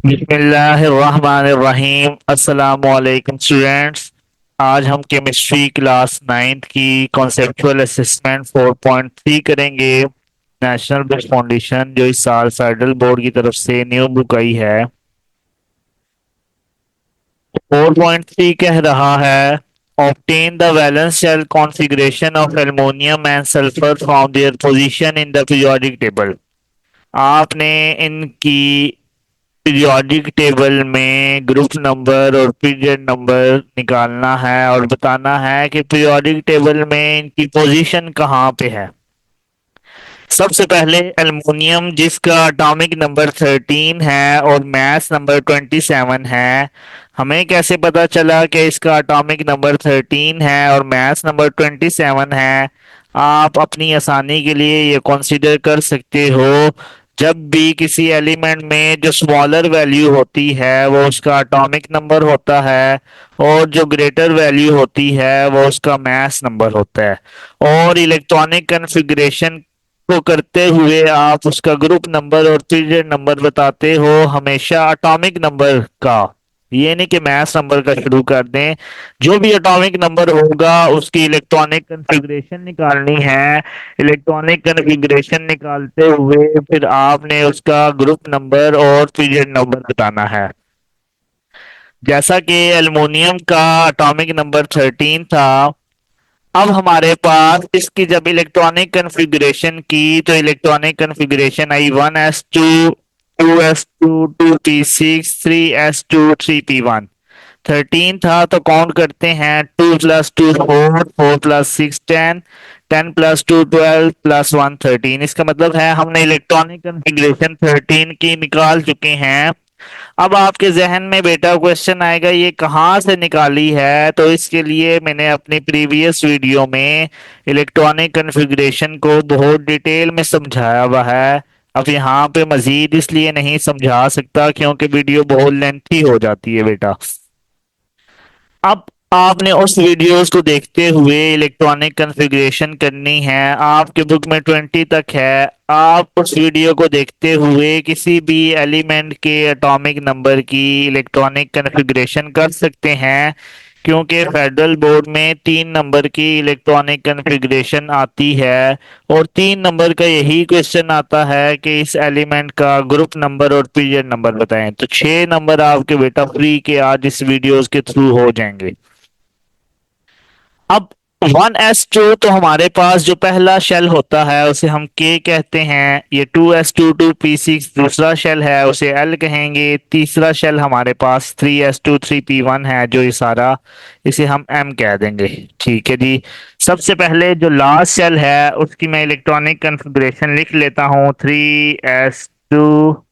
बिस्मिल्लाहिर्रहमानिर्रहीम। अस्सलामुअलैकुम स्टूडेंट्स। आज हम केमिस्ट्री क्लास नाइन्थ की कॉन्सेप्चुअल असेसमेंट 4.3 करेंगे। नेशनल बुक फाउंडेशन जो इस साल फेडरल बोर्ड की तरफ से न्यू बुक आई है। 4.3 कह रहा है obtain the valence shell configuration of aluminium and sulphur from their position in the periodic table. आपने इनकी पीरियोडिक टेबल में ग्रुप नंबर और पीरियड नंबर निकालना है और बताना है कि पीरियोडिक टेबल में इनकी पोजीशन कहाँ पे है। सबसे पहले एल्युमिनियम जिसका एटॉमिक नंबर 13 है और मास नंबर 27 है। हमें कैसे पता चला कि इसका एटॉमिक नंबर 13 है और मास नंबर 27 है? आप अपनी आसानी के लिए ये कंसीडर कर सकते हो, जब भी किसी एलिमेंट में जो स्मॉलर वैल्यू होती है वो उसका एटॉमिक नंबर होता है और जो ग्रेटर वैल्यू होती है वो उसका मास नंबर होता है। और इलेक्ट्रॉनिक कन्फिग्रेशन को करते हुए आप उसका ग्रुप नंबर और पीरियड नंबर बताते हो हमेशा एटॉमिक नंबर का। ये नहीं कि मास नंबर का शुरू कर दें। जो भी एटॉमिक नंबर होगा उसकी इलेक्ट्रॉनिक कन्फिग्रेशन निकालनी है। इलेक्ट्रॉनिक कन्फिग्रेशन निकालते हुए फिर आपने उसका ग्रुप नंबर और पीरियड नंबर बताना है। जैसा कि एल्युमिनियम का एटॉमिक नंबर 13 था। अब हमारे पास इसकी जब इलेक्ट्रॉनिक कन्फिग्रेशन की तो इलेक्ट्रॉनिक कन्फिग्रेशन आई 1s2 2s2 2p6 3s2 3p1। 13 था तो काउंट करते हैं, 2 + 2 4, 4 + 6 10, 10 + 2 12 +1 13। इसका मतलब है हमने इलेक्ट्रॉनिक कन्फिग्रेशन 13 की निकाल चुके हैं। अब आपके जहन में बेटा क्वेश्चन आएगा ये कहाँ से निकाली है, तो इसके लिए मैंने अपनी प्रीवियस वीडियो में इलेक्ट्रॉनिक कॉन्फ़िगरेशन को बहुत डिटेल में समझाया हुआ है। अब यहाँ पे मजीद इसलिए नहीं समझा सकता क्योंकि वीडियो बहुत लेंथी हो जाती है बेटा। अब आपने उस वीडियोस को देखते हुए इलेक्ट्रॉनिक कॉन्फ़िगरेशन करनी है। आपके बुक में 20 तक है। आप उस वीडियो को देखते हुए किसी भी एलिमेंट के एटॉमिक नंबर की इलेक्ट्रॉनिक कॉन्फ़िगरेशन कर सकते हैं, क्योंकि फेडरल बोर्ड में 3 नंबर की इलेक्ट्रॉनिक कॉन्फ़िगरेशन आती है और 3 नंबर का यही क्वेश्चन आता है कि इस एलिमेंट का ग्रुप नंबर और पीरियड नंबर बताएं। तो 6 नंबर आपके बेटा फ्री के आज इस वीडियोस के थ्रू हो जाएंगे। अब 1s2 तो हमारे पास जो पहला शेल होता है उसे हम के कहते हैं। ये 2s2 2p6 दूसरा शेल है उसे एल कहेंगे। तीसरा शेल हमारे पास 3s2 3p1 है जो ये सारा इसे हम एम कह देंगे। ठीक है जी। सबसे पहले जो लास्ट शेल है उसकी मैं इलेक्ट्रॉनिक कन्फिग्रेशन लिख लेता हूँ। 3s2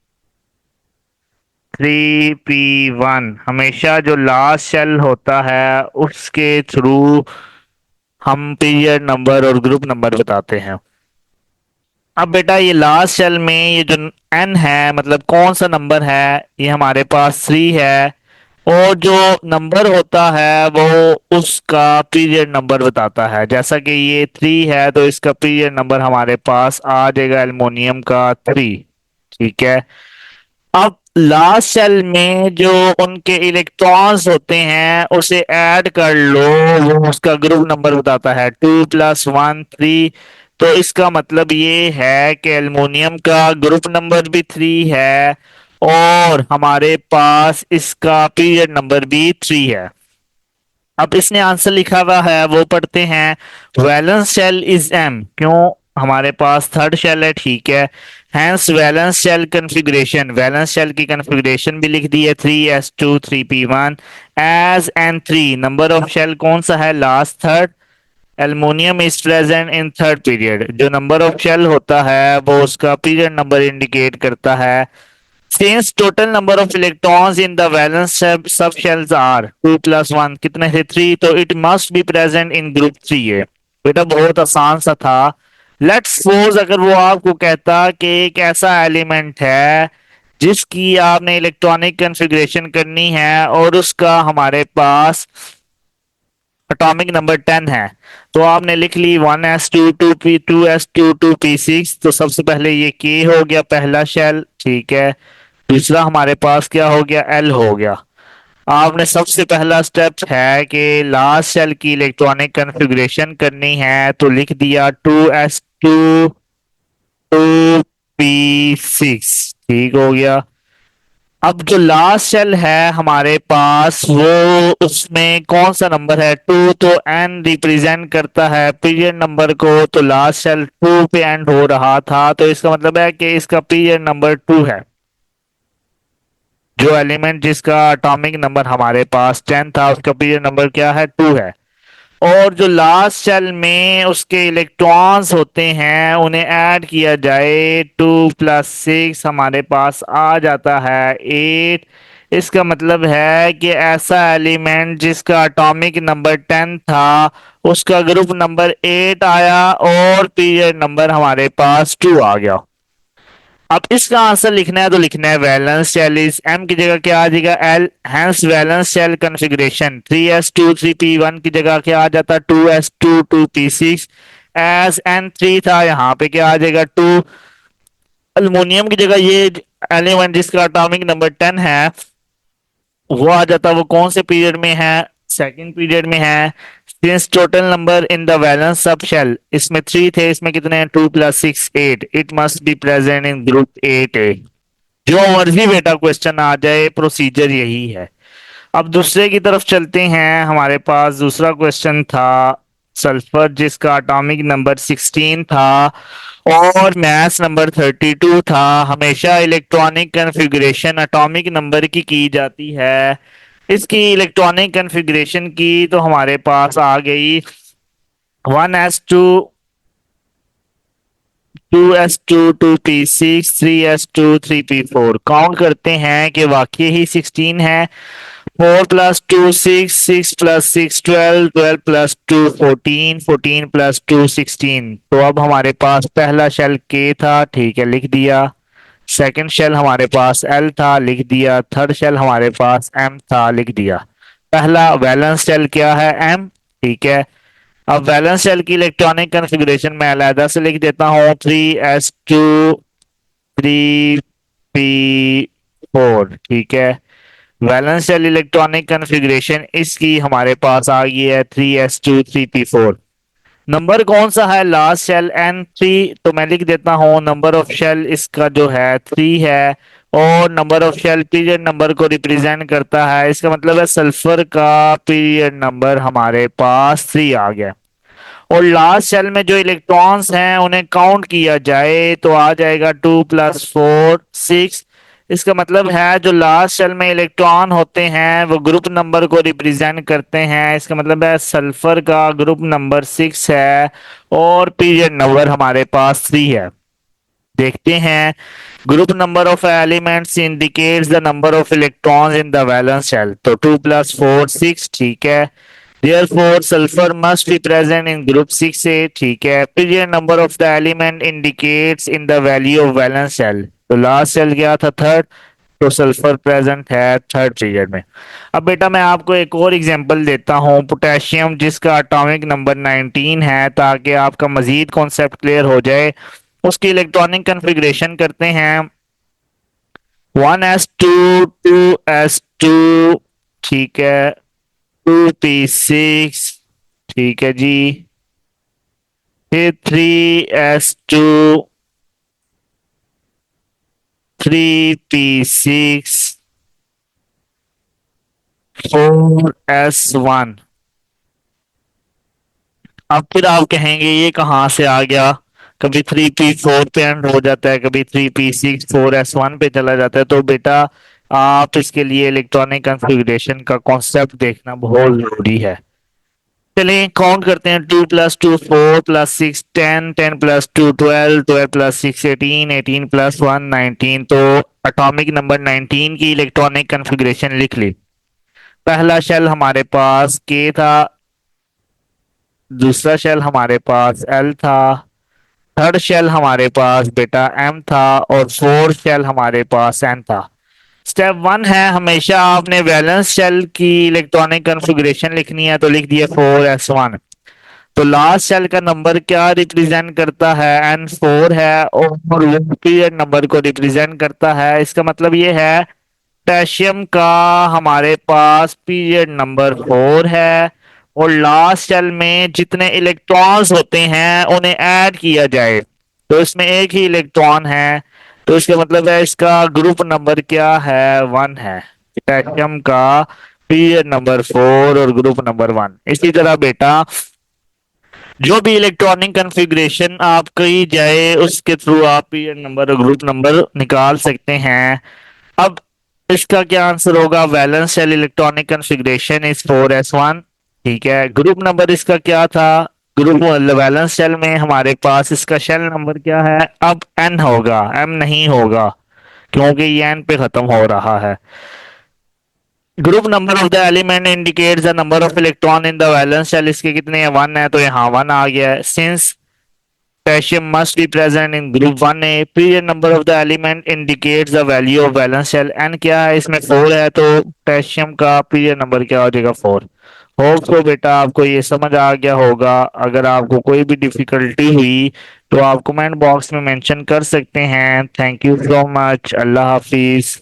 3p1। हमेशा जो लास्ट शेल होता है उसके थ्रू हम पीरियड नंबर और ग्रुप नंबर बताते हैं। अब बेटा ये लास्ट सेल में ये जो एन है मतलब कौन सा नंबर है, ये हमारे पास 3 है और जो नंबर होता है वो उसका पीरियड नंबर बताता है। जैसा कि ये 3 है तो इसका पीरियड नंबर हमारे पास आ जाएगा एल्युमिनियम का 3। ठीक है। अब लास्ट सेल में जो उनके इलेक्ट्रॉन्स होते हैं उसे ऐड कर लो, वो उसका ग्रुप नंबर बताता है। 2 + 1 3। तो इसका मतलब ये है कि एल्युमिनियम का ग्रुप नंबर भी 3 है और हमारे पास इसका पीरियड नंबर भी 3 है। अब इसने आंसर लिखा हुआ है वो पढ़ते हैं। वैलेंस शेल इज एम, क्यों? हमारे पास थर्ड शेल है। ठीक है। Hence valence shell configuration, valence shell की कन्फिग्रेशन भी लिख दी है 3s2 3p1 as n 3। Number of shell कौन सा है? Last third. Aluminium is present in third period. जो नंबर ऑफ शेल होता है वो उसका पीरियड नंबर इंडिकेट करता है। Since total number of electrons in the valence subshells are 2 + 1 कितने थे? 3। तो it must be present in group 3 है। बेटा बहुत आसान सा था। लेट्स सपोज अगर वो आपको कहता कि एक ऐसा एलिमेंट है जिसकी आपने इलेक्ट्रॉनिक कन्फिग्रेशन करनी है और उसका हमारे पास एटॉमिक नंबर 10 है, तो आपने लिख ली 1s2 2p 2s2 2p6। तो सबसे पहले ये के हो गया पहला शेल। ठीक है। दूसरा हमारे पास क्या हो गया, एल हो गया। आपने सबसे पहला स्टेप है कि लास्ट शेल की इलेक्ट्रॉनिक कॉन्फ़िगरेशन करनी है, तो लिख दिया 2s2 2p6, ठीक हो गया। अब जो लास्ट शेल है हमारे पास वो, उसमें कौन सा नंबर है, 2, तो एन रिप्रेजेंट करता है पीरियड नंबर को, तो लास्ट शेल 2 पे एंड हो रहा था, तो इसका मतलब है कि इसका पीरियड नंबर 2 है। जो एलिमेंट जिसका एटॉमिक नंबर हमारे पास 10 था उसका पीरियड नंबर क्या है, 2 है। और जो लास्ट शेल में उसके इलेक्ट्रॉन्स होते हैं उन्हें ऐड किया जाए, 2 + 6 हमारे पास आ जाता है 8। इसका मतलब है कि ऐसा एलिमेंट जिसका एटॉमिक नंबर 10 था उसका ग्रुप नंबर 8 आया और पीरियड नंबर हमारे पास 2 आ गया। अब इसका आंसर लिखना है तो लिखना है वैलेंस शेल इज, एम की जगह क्या आ जाएगा, L, hence valence shell configuration 3s2 3p1 की जगह क्या आ जाता, 2s2 2p6। एस एन 3 था, यहाँ पे क्या आ जाएगा 2। अल्युमिनियम की जगह ये एलिमेंट जिसका एटॉमिक नंबर 10 है वो आ जाता, वो कौन से पीरियड में है, सेकंड पीरियड में है। Since total number in the valence sub shell इसमें 3 थे, इसमें कितने हैं, 2 + 6 8, it must be present in group 8 ए। जो मर्जी बेटा क्वेश्चन आ जाए, प्रोसीजर यही है। अब दूसरे की तरफ चलते हैं, हमारे पास दूसरा क्वेश्चन था सल्फर जिसका एटॉमिक नंबर 16 था और मास नंबर 32 था। हमेशा इलेक्ट्रॉनिक कॉन्फ़िगरेशन एटॉमिक नंबर की जाती है। इसकी इलेक्ट्रॉनिक कॉन्फ़िगरेशन की तो हमारे पास आ गई 1s2 2s2 2p6 3s2 3p4। Count करते हैं कि वाकई ही 16 है। 4 + 2 6, 6 + 6 12, 12 + 2 14, 14 + 2 16। तो अब हमारे पास पहला शेल के था, ठीक है लिख दिया। सेकंड शेल हमारे पास एल था, लिख दिया। थर्ड शेल हमारे पास एम था, लिख दिया। पहला वैलेंस शेल क्या है, एम, ठीक है। अब वैलेंस शेल की इलेक्ट्रॉनिक कॉन्फ़िगरेशन मैं अलहदा से लिख देता हूँ, 3s2 3p4, ठीक है। वैलेंस शेल इलेक्ट्रॉनिक कॉन्फ़िगरेशन इसकी हमारे पास आ गई है 3s2 3p4। नंबर कौन सा है, लास्ट शेल n3, तो मैं लिख देता हूँ नंबर ऑफ शेल इसका जो है 3 है और number of shell period number को रिप्रेजेंट करता है। इसका मतलब है सल्फर का पीरियड नंबर हमारे पास 3 आ गया। और लास्ट शेल में जो इलेक्ट्रॉन्स हैं उन्हें काउंट किया जाए तो आ जाएगा 2 + 4 6। इसका मतलब है जो लास्ट शेल में इलेक्ट्रॉन होते हैं वो ग्रुप नंबर को रिप्रेजेंट करते हैं। इसका मतलब है सल्फर का ग्रुप नंबर 6 है और पीरियड नंबर हमारे पास 3 है। देखते हैं, group number of elements indicates the number of electrons in the valence shell, तो 2 + 4 6, ठीक है। Therefore, sulfur must be present in group 6A, ठीक है। Period number of the element indicates in the value of valence shell, तो last shell गया था third, तो sulphur present है थर्ड पीरियड में। अब बेटा मैं आपको एक और एग्जांपल देता हूँ, पोटेशियम जिसका एटॉमिक नंबर 19 है, ताकि आपका मजीद कॉन्सेप्ट क्लियर हो जाए। उसकी इलेक्ट्रॉनिक कन्फिग्रेशन करते हैं, 1s2 2s2, ठीक है, 2p6, ठीक है जी, फिर 3s2 3p6 4s1। अब फिर आप कहेंगे ये कहाँ से आ गया, कभी 3p4 पे एंड हो जाता है, कभी 3p6 4s1 पे चला जाता है। तो बेटा आप इसके लिए इलेक्ट्रॉनिक कॉन्फ़िगरेशन का कॉन्सेप्ट देखना बहुत जरूरी है। चलिए काउंट करते हैं, 2 + 2 4 + 6 10, 10 + 2 12, 12 + 6 18, 18 + 1 19। तो एटॉमिक नंबर 19 की इलेक्ट्रॉनिक कॉन्फ़िगरेशन लिख ली। पहला शेल हमारे पास के था, दूसरा शेल हमारे पास एल था, थर्ड शेल हमारे पास बेटा एम था और फोर्थ शेल हमारे पास एन था। स्टेप 1 है, हमेशा आपने वैलेंस शेल की इलेक्ट्रॉनिक कॉन्फ़िगरेशन लिखनी है, तो लिख दिया 4s1। तो लास्ट सेल का नंबर क्या रिप्रेजेंट करता है, N4 है, और वो पीरियड नंबर को रिप्रेजेंट करता है। इसका मतलब ये है पोटेशियम का हमारे पास पीरियड नंबर 4 है, और लास्ट सेल में जितने इलेक्ट्रॉन्स होते हैं उन्हें ऐड किया जाए तो इसमें एक ही इलेक्ट्रॉन है, तो इसका मतलब है इसका ग्रुप नंबर क्या है, 1 है। पोटेशियम का पीरियड नंबर 4 और ग्रुप नंबर 1। इसी तरह बेटा जो भी इलेक्ट्रॉनिक कॉन्फ़िगरेशन आप कही जाए उसके थ्रू आप पीरियड नंबर और ग्रुप नंबर निकाल सकते हैं। अब इसका क्या आंसर होगा, valence shell electronic configuration is 4s1। ठीक है, ग्रुप नंबर इसका क्या था, ग्रुप वैलेंस शेल में हमारे पास इसका शेल नंबर क्या है, अब n होगा, m नहीं होगा, क्योंकि ये n पे खत्म हो रहा है। Group number of the element indicates the number of electron in the valence shell, इसके कितने हैं, 1 है, तो यहाँ 1 आ गया है। Since potassium must be present in group 1a, period number of the element indicates the value of valence shell। n क्या है, इसमें 4 है, तो पोटेशियम का पीरियड नंबर क्या हो जाएगा, 4। होप सो बेटा आपको ये समझ आ गया होगा। अगर आपको कोई भी डिफिकल्टी हुई तो आप कमेंट बॉक्स में मेंशन कर सकते हैं। Thank you so much. Allah Hafiz.